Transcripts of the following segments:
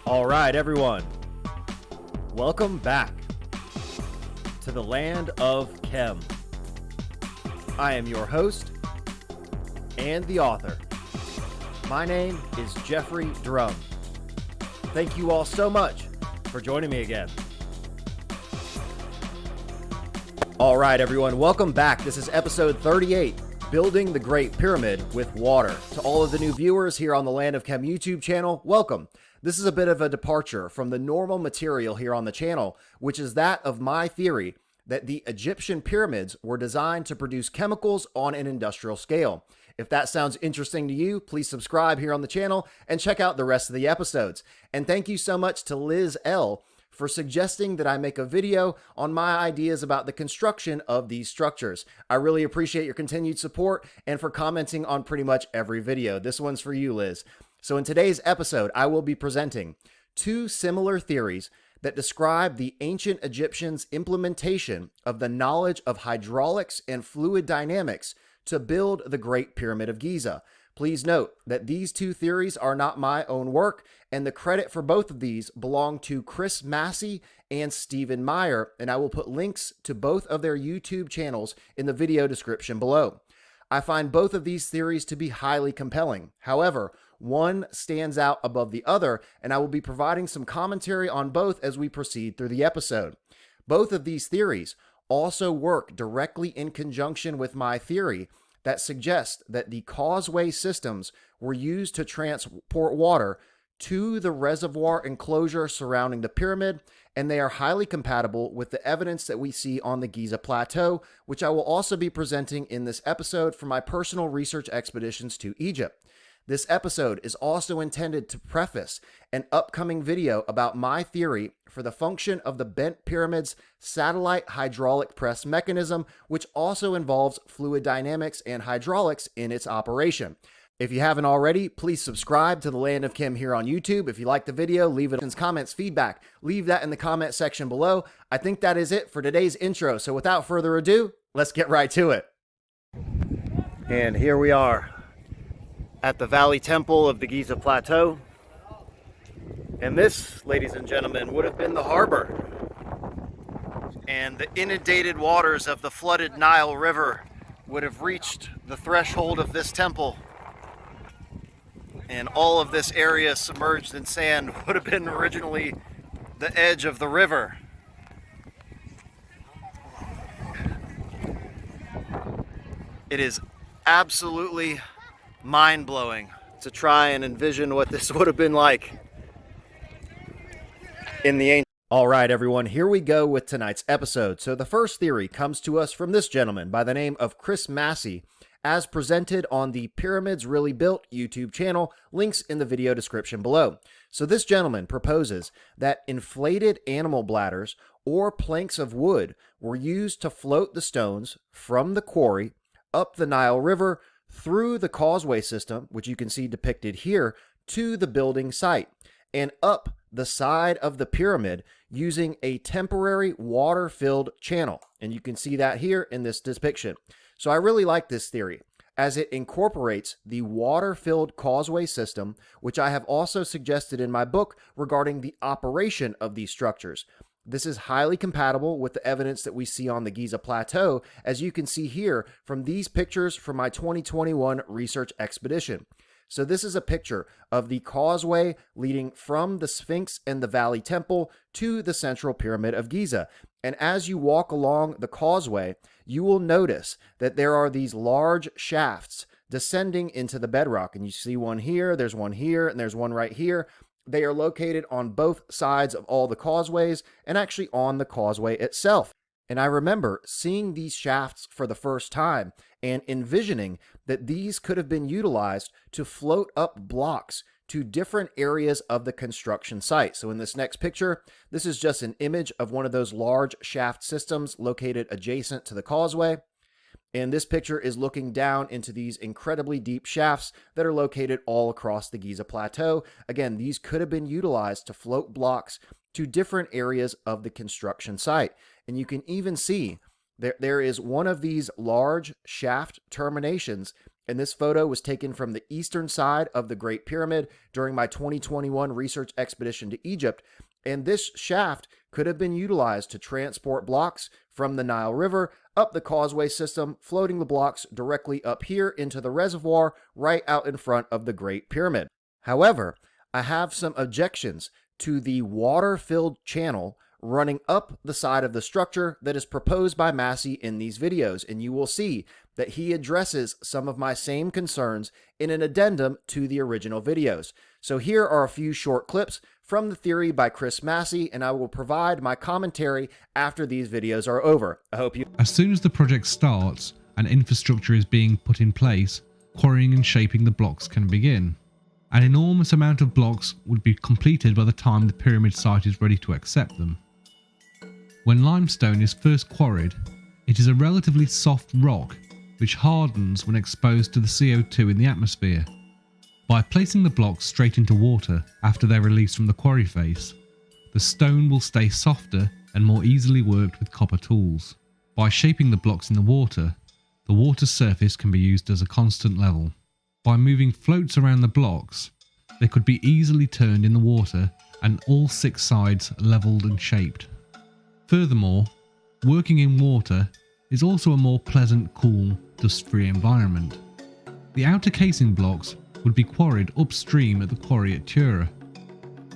All right, everyone. Welcome back to the land of Chem. I am your host and the author. My name is Jeffrey Drum. Thank you all so much for joining me again. All right, everyone. Welcome back. This is episode 38, Building the Great Pyramid with Water. To all of the new viewers here on the Land of Chem YouTube channel, welcome. This is a bit of a departure from the normal material here on the channel, which is that of my theory that the Egyptian pyramids were designed to produce chemicals on an industrial scale. If that sounds interesting to you, please subscribe here on the channel and check out the rest of the episodes. And thank you so much to Liz L for suggesting that I make a video on my ideas about the construction of these structures. I really appreciate your continued support and for commenting on pretty much every video. This one's for you, Liz. So in today's episode, I will be presenting two similar theories that describe the ancient Egyptians' implementation of the knowledge of hydraulics and fluid dynamics to build the Great Pyramid of Giza. Please note that these two theories are not my own work, and the credit for both of these belong to Chris Massey and Stephen Myer, and I will put links to both of their YouTube channels in the video description below. I find both of these theories to be highly compelling. However, one stands out above the other, and I will be providing some commentary on both as we proceed through the episode. Both of these theories also work directly in conjunction with my theory that suggests that the causeway systems were used to transport water to the reservoir enclosure surrounding the pyramid, and they are highly compatible with the evidence that we see on the Giza Plateau, which I will also be presenting in this episode from my personal research expeditions to Egypt. This episode is also intended to preface an upcoming video about my theory for the function of the bent pyramid's satellite hydraulic press mechanism, which also involves fluid dynamics and hydraulics in its operation. If you haven't already, please subscribe to the Land of Chem here on YouTube. If you like the video, leave it in comments, feedback. Leave that in the comment section below. I think that is it for today's intro. So without further ado, let's get right to it. And here we are at the Valley Temple of the Giza Plateau. And this, ladies and gentlemen, would have been the harbor. And the inundated waters of the flooded Nile River would have reached the threshold of this temple. And all of this area submerged in sand would have been originally the edge of the river. It is absolutely mind-blowing to try and envision what this would have been like in the ancient. All right, everyone, here we go with tonight's episode. So the first theory comes to us from this gentleman by the name of Chris Massey, as presented on the PyramidsReallyBuilt YouTube channel, links in the video description below. So this gentleman proposes that inflated animal bladders or planks of wood were used to float the stones from the quarry up the Nile River through the causeway system, which you can see depicted here, to the building site, and up the side of the pyramid using a temporary water-filled channel. And you can see that here in this depiction. So I really like this theory, as it incorporates the water-filled causeway system, which I have also suggested in my book regarding the operation of these structures. This is highly compatible with the evidence that we see on the Giza Plateau, as you can see here from these pictures from my 2021 research expedition. So this is a picture of the causeway leading from the Sphinx and the Valley Temple to the Central Pyramid of Giza. And as you walk along the causeway, you will notice that there are these large shafts descending into the bedrock. And you see one here, there's one here, and there's one right here. They are located on both sides of all the causeways and actually on the causeway itself. And I remember seeing these shafts for the first time and envisioning that these could have been utilized to float up blocks to different areas of the construction site. So in this next picture, this is just an image of one of those large shaft systems located adjacent to the causeway. And this picture is looking down into these incredibly deep shafts that are located all across the Giza Plateau. Again, these could have been utilized to float blocks to different areas of the construction site. And you can even see there is one of these large shaft terminations And this photo was taken from the eastern side of the Great Pyramid during my 2021 research expedition to Egypt. And this shaft could have been utilized to transport blocks from the Nile River up the causeway system, floating the blocks directly up here into the reservoir right out in front of the Great Pyramid. However, I have some objections to the water-filled channel running up the side of the structure that is proposed by Massey in these videos, and you will see that he addresses some of my same concerns in an addendum to the original videos. So here are a few short clips from the theory by Chris Massey, and I will provide my commentary after these videos are over. I hope you... As soon as the project starts and infrastructure is being put in place, quarrying and shaping the blocks can begin. An enormous amount of blocks would be completed by the time the pyramid site is ready to accept them. When limestone is first quarried, it is a relatively soft rock which hardens when exposed to the CO2 in the atmosphere. By placing the blocks straight into water after they're released from the quarry face, the stone will stay softer and more easily worked with copper tools. By shaping the blocks in the water surface can be used as a constant level. By moving floats around the blocks, they could be easily turned in the water and all 6 sides levelled and shaped. Furthermore, working in water is also a more pleasant, cool, dust-free environment. The outer casing blocks would be quarried upstream at the quarry at Tura.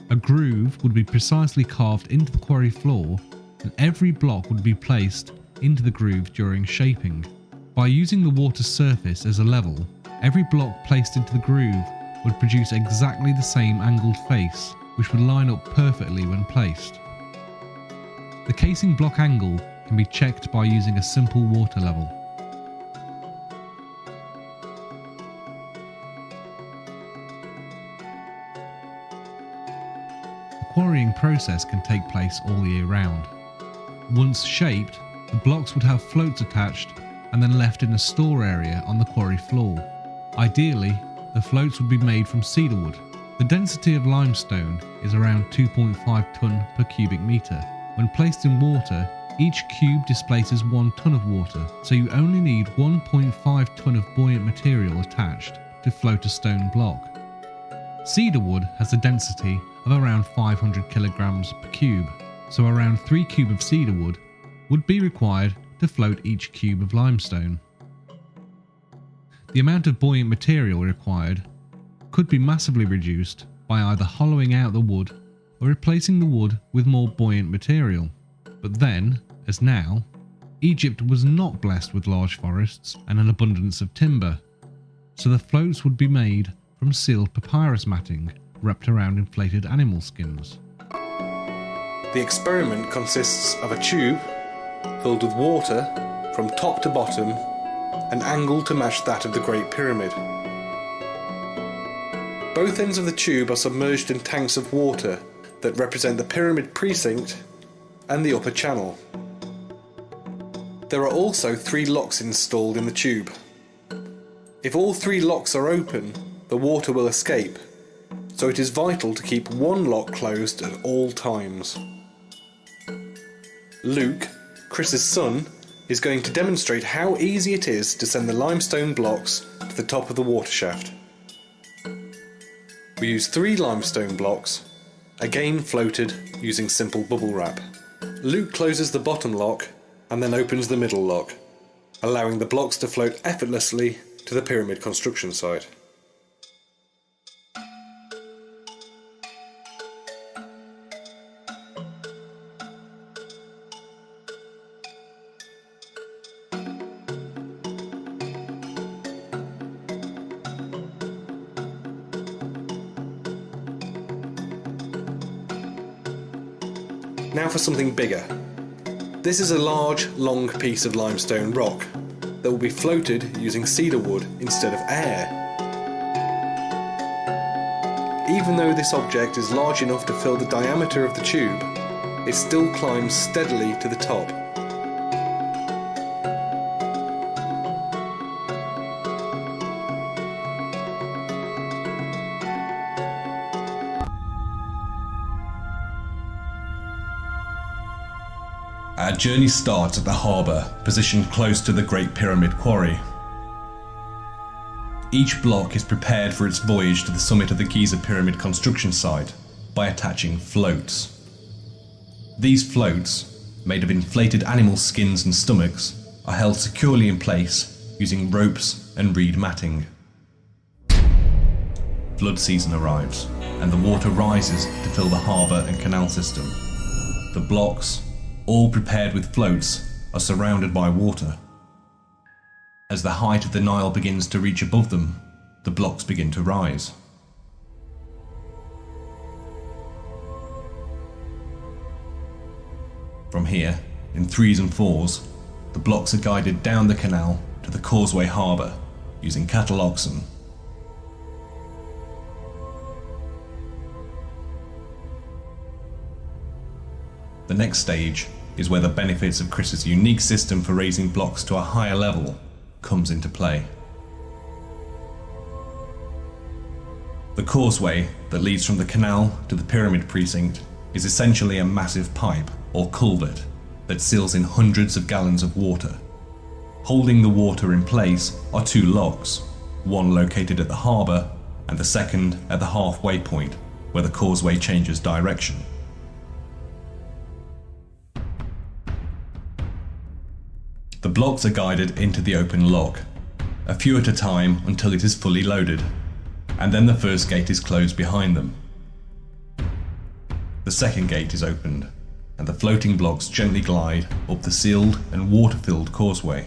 A groove would be precisely carved into the quarry floor, and every block would be placed into the groove during shaping. By using the water surface as a level, every block placed into the groove would produce exactly the same angled face, which would line up perfectly when placed. The casing block angle can be checked by using a simple water level. The quarrying process can take place all year round. Once shaped, the blocks would have floats attached and then left in a store area on the quarry floor. Ideally, the floats would be made from cedar wood. The density of limestone is around 2.5 tonne per cubic metre. When placed in water, each cube displaces 1 tonne of water, so you only need 1.5 tonne of buoyant material attached to float a stone block. Cedar wood has a density of around 500 kilograms per cube, so around 3 cubes of cedar wood would be required to float each cube of limestone. The amount of buoyant material required could be massively reduced by either hollowing out the wood or replacing the wood with more buoyant material. But then, as now, Egypt was not blessed with large forests and an abundance of timber, so the floats would be made from sealed papyrus matting wrapped around inflated animal skins. The experiment consists of a tube filled with water from top to bottom and angled to match that of the Great Pyramid. Both ends of the tube are submerged in tanks of water that represent the pyramid precinct and the upper channel. There are also 3 locks installed in the tube. If all 3 locks are open, the water will escape, so it is vital to keep one lock closed at all times. Luke, Chris's son, is going to demonstrate how easy it is to send the limestone blocks to the top of the water shaft. We use 3 limestone blocks, again floated using simple bubble wrap. Luke closes the bottom lock and then opens the middle lock, allowing the blocks to float effortlessly to the pyramid construction site. Now for something bigger. This is a large, long piece of limestone rock that will be floated using cedar wood instead of air. Even though this object is large enough to fill the diameter of the tube, it still climbs steadily to the top. Our journey starts at the harbour, positioned close to the Great Pyramid quarry. Each block is prepared for its voyage to the summit of the Giza Pyramid construction site by attaching floats. These floats, made of inflated animal skins and stomachs, are held securely in place using ropes and reed matting. Flood season arrives, and the water rises to fill the harbour and canal system. The blocks, all prepared with floats, are surrounded by water. As the height of the Nile begins to reach above them, the blocks begin to rise. From here, in 3s and 4s, the blocks are guided down the canal to the causeway harbour using cattle oxen. The next stage is where the benefits of Chris's unique system for raising blocks to a higher level comes into play. The causeway that leads from the canal to the pyramid precinct is essentially a massive pipe or culvert that seals in hundreds of gallons of water. Holding the water in place are 2 locks, one located at the harbour and the second at the halfway point where the causeway changes direction. The blocks are guided into the open lock, a few at a time until it is fully loaded, and then the first gate is closed behind them. The second gate is opened, and the floating blocks gently glide up the sealed and water-filled causeway.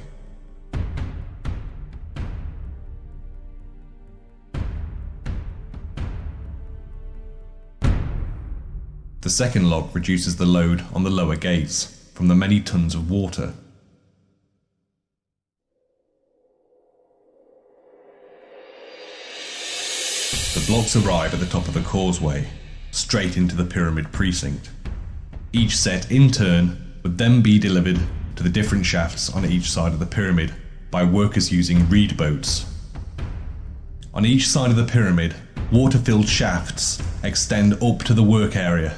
The second lock reduces the load on the lower gates from the many tons of water. The blocks arrive at the top of the causeway, straight into the pyramid precinct. Each set in turn would then be delivered to the different shafts on each side of the pyramid by workers using reed boats. On each side of the pyramid, water-filled shafts extend up to the work area.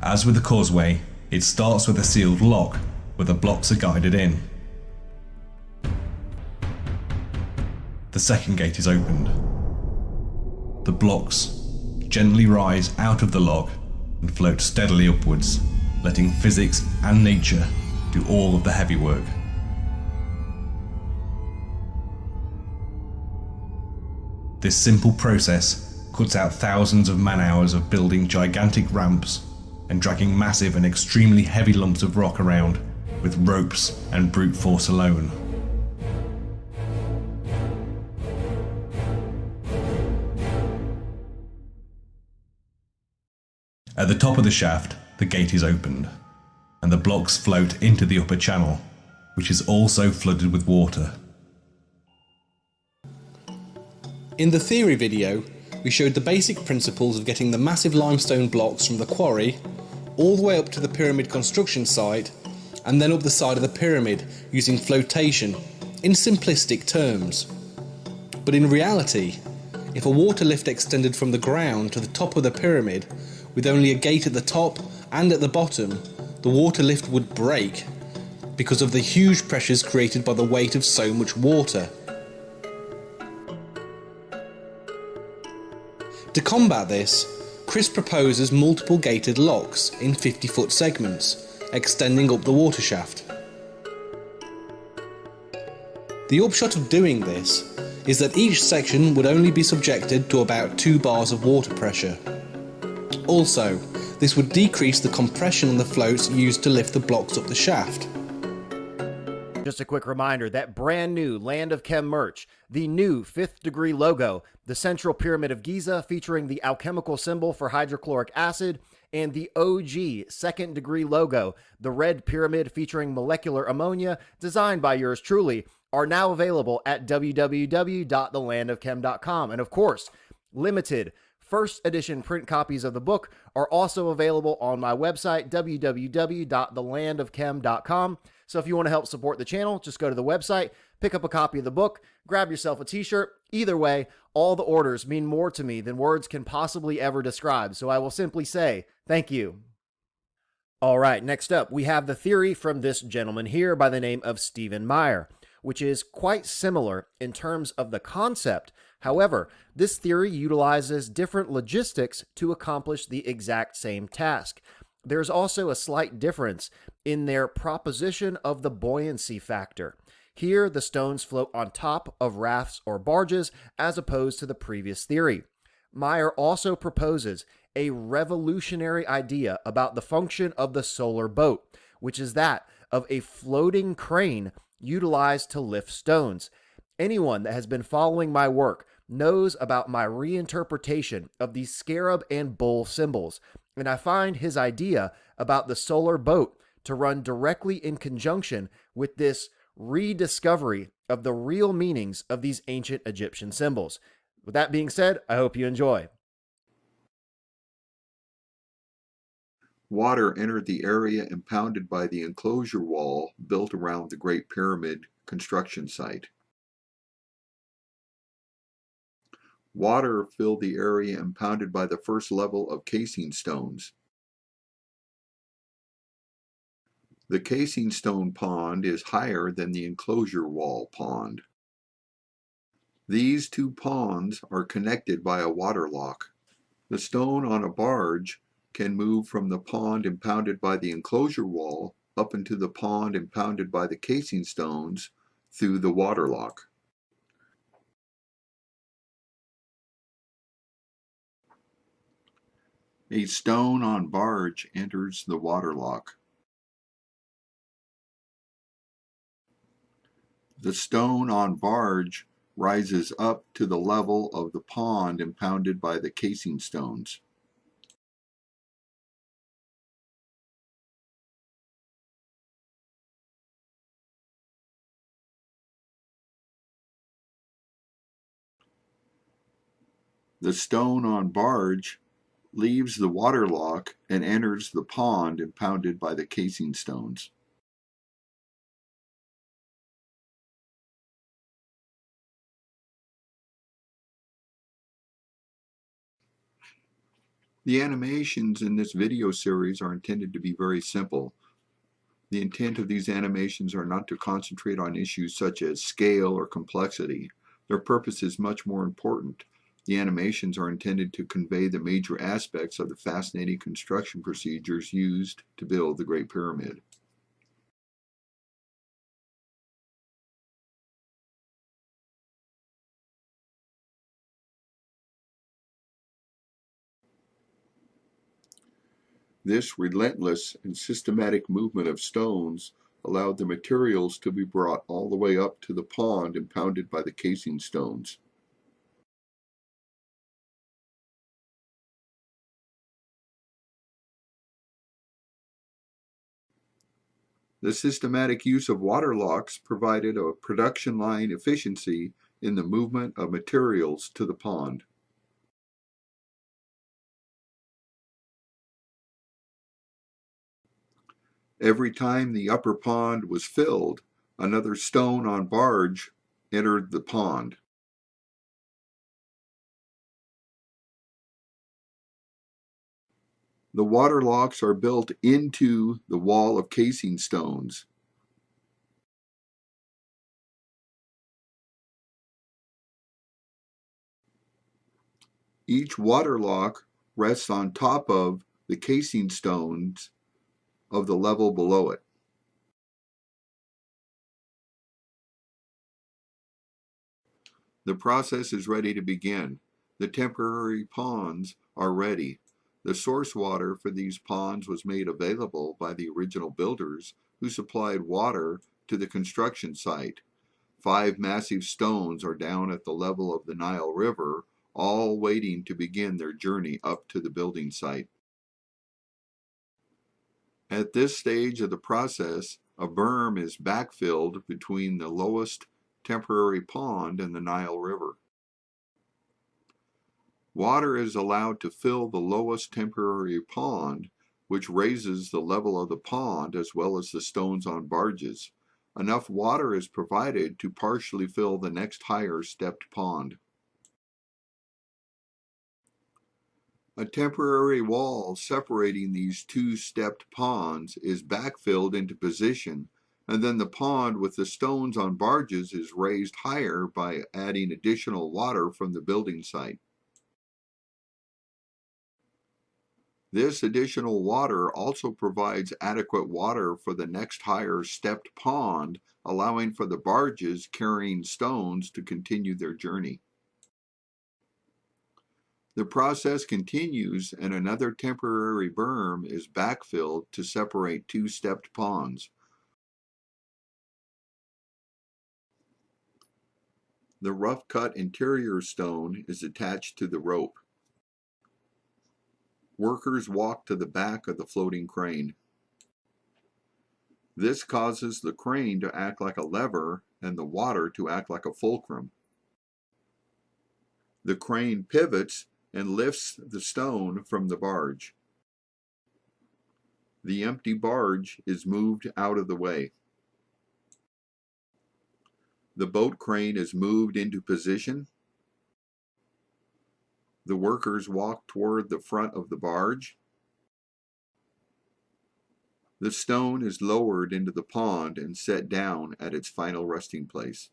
As with the causeway, it starts with a sealed lock where the blocks are guided in. The second gate is opened. The blocks gently rise out of the lock and float steadily upwards, letting physics and nature do all of the heavy work. This simple process cuts out thousands of man-hours of building gigantic ramps and dragging massive and extremely heavy lumps of rock around with ropes and brute force alone. At the top of the shaft, the gate is opened, and the blocks float into the upper channel, which is also flooded with water. In the theory video, we showed the basic principles of getting the massive limestone blocks from the quarry all the way up to the pyramid construction site and then up the side of the pyramid using flotation in simplistic terms. But in reality, if a water lift extended from the ground to the top of the pyramid with only a gate at the top and at the bottom, the water lift would break because of the huge pressures created by the weight of so much water. To combat this, Chris proposes multiple gated locks in 50-foot segments, extending up the water shaft. The upshot of doing this is that each section would only be subjected to about 2 bars of water pressure. Also, this would decrease the compression on the floats used to lift the blocks up the shaft. Just a quick reminder that brand new Land of Chem merch, the new 5th degree logo, the central pyramid of Giza featuring the alchemical symbol for hydrochloric acid, and the OG 2nd degree logo, the red pyramid featuring molecular ammonia, designed by yours truly, are now available at www.thelandofchem.com. And of course, limited first edition print copies of the book are also available on my website, www.thelandofchem.com. So if you want to help support the channel, just go to the website, pick up a copy of the book, grab yourself a t-shirt. Either way, all the orders mean more to me than words can possibly ever describe. So I will simply say thank you. All right, next up, we have the theory from this gentleman here by the name of Stephen Myer. which is quite similar in terms of the concept. However, this theory utilizes different logistics to accomplish the exact same task. There's also a slight difference in their proposition of the buoyancy factor. Here, the stones float on top of rafts or barges as opposed to the previous theory. Myer also proposes a revolutionary idea about the function of the solar boat, which is that of a floating crane utilized to lift stones. Anyone that has been following my work knows about my reinterpretation of the scarab and bull symbols, and I find his idea about the solar boat to run directly in conjunction with this rediscovery of the real meanings of these ancient Egyptian symbols. With that being said, I hope you enjoy. Water entered the area impounded by the enclosure wall built around the Great Pyramid construction site. Water filled the area impounded by the first level of casing stones. The casing stone pond is higher than the enclosure wall pond. These two ponds are connected by a water lock. The stone on a barge can move from the pond impounded by the enclosure wall up into the pond impounded by the casing stones through the water lock. A stone on barge enters the water lock. The stone on barge rises up to the level of the pond impounded by the casing stones. The stone on barge leaves the water lock and enters the pond impounded by the casing stones. The animations in this video series are intended to be very simple. The intent of these animations are not to concentrate on issues such as scale or complexity. Their purpose is much more important. The animations are intended to convey the major aspects of the fascinating construction procedures used to build the Great Pyramid. This relentless and systematic movement of stones allowed the materials to be brought all the way up to the pond impounded by the casing stones. The systematic use of water locks provided a production line efficiency in the movement of materials to the pond. Every time the upper pond was filled, another stone on barge entered the pond. The water locks are built into the wall of casing stones. Each water lock rests on top of the casing stones of the level below it. The process is ready to begin. The temporary ponds are ready. The source water for these ponds was made available by the original builders who supplied water to the construction site. 5 massive stones are down at the level of the Nile River, all waiting to begin their journey up to the building site. At this stage of the process, a berm is backfilled between the lowest temporary pond and the Nile River. Water is allowed to fill the lowest temporary pond, which raises the level of the pond as well as the stones on barges. Enough water is provided to partially fill the next higher stepped pond. A temporary wall separating these two stepped ponds is backfilled into position And then the pond with the stones on barges is raised higher by adding additional water from the building site. This additional water also provides adequate water for the next higher stepped pond, allowing for the barges carrying stones to continue their journey. The process continues and another temporary berm is backfilled to separate two stepped ponds. The rough-cut interior stone is attached to the rope. Workers walk to the back of the floating crane. This causes the crane to act like a lever and the water to act like a fulcrum. The crane pivots and lifts the stone from the barge. The empty barge is moved out of the way. The boat crane is moved into position. The workers walk toward the front of the barge. The stone is lowered into the pond and set down at its final resting place.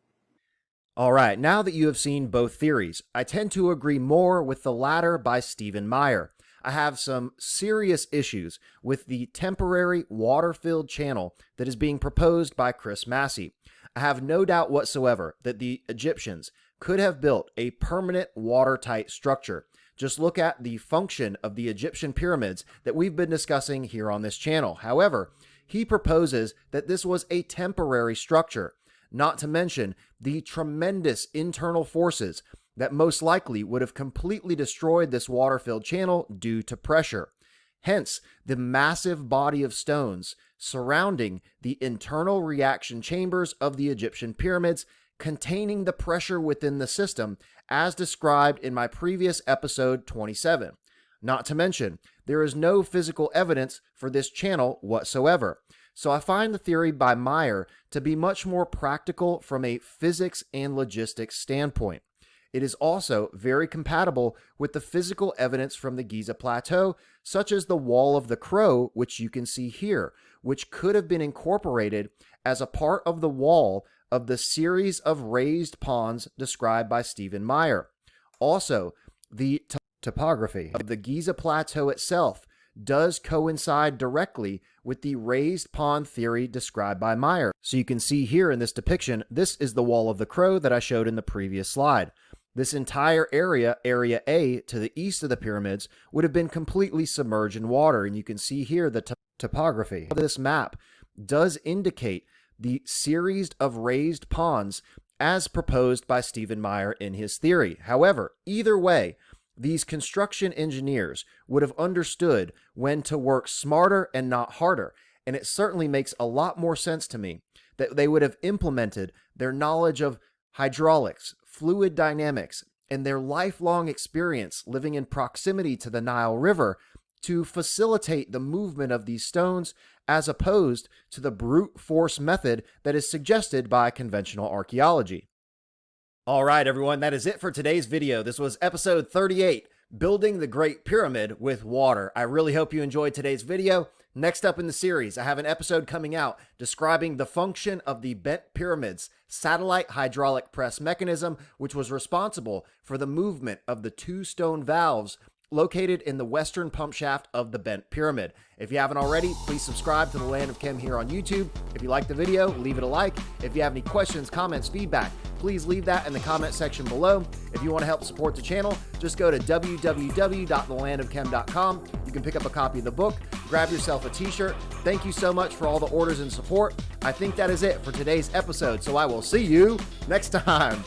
All right, now that you have seen both theories, I tend to agree more with the latter by Stephen Myer. I have some serious issues with the temporary water-filled channel that is being proposed by Chris Massey. I have no doubt whatsoever that the Egyptians could have built a permanent watertight structure. Just look at the function of the Egyptian pyramids that we've been discussing here on this channel. However, he proposes that this was a temporary structure, not to mention the tremendous internal forces that most likely would have completely destroyed this water-filled channel due to pressure. Hence, the massive body of stones surrounding the internal reaction chambers of the Egyptian pyramids, containing the pressure within the system as described in my previous episode 27. Not to mention, there is no physical evidence for this channel whatsoever. So I find the theory by Myer to be much more practical from a physics and logistics standpoint. It is also very compatible with the physical evidence from the Giza Plateau, such as the Wall of the Crow, which you can see here, which could have been incorporated as a part of the wall of the series of raised ponds described by Stephen Myer. Also, the topography of the Giza Plateau itself does coincide directly with the raised pond theory described by Myer. So you can see here in this depiction, this is the Wall of the Crow that I showed in the previous slide. This entire area, Area A, to the east of the pyramids, would have been completely submerged in water, and you can see here the topography. This map does indicate the series of raised ponds as proposed by Stephen Myer in his theory. However, either way, these construction engineers would have understood when to work smarter and not harder, and it certainly makes a lot more sense to me that they would have implemented their knowledge of hydraulics, fluid dynamics, and their lifelong experience living in proximity to the Nile River to facilitate the movement of these stones as opposed to the brute force method that is suggested by conventional archaeology. All right, everyone, that is it for today's video. This was episode 38, Building the Great Pyramid with Water. I really hope you enjoyed today's video. Next up in the series, I have an episode coming out describing the function of the Bent Pyramid's satellite hydraulic press mechanism, which was responsible for the movement of the two stone valves located in the western pump shaft of the Bent Pyramid. If you haven't already, please subscribe to the Land of Chem here on YouTube. If you like the video, leave it a like. If you have any questions, comments, feedback, please leave that in the comment section below. If you want to help support the channel, just go to www.thelandofchem.com. You can pick up a copy of the book, grab yourself a t-shirt. Thank you so much for all the orders and support. I think that is it for today's episode, so I will see you next time.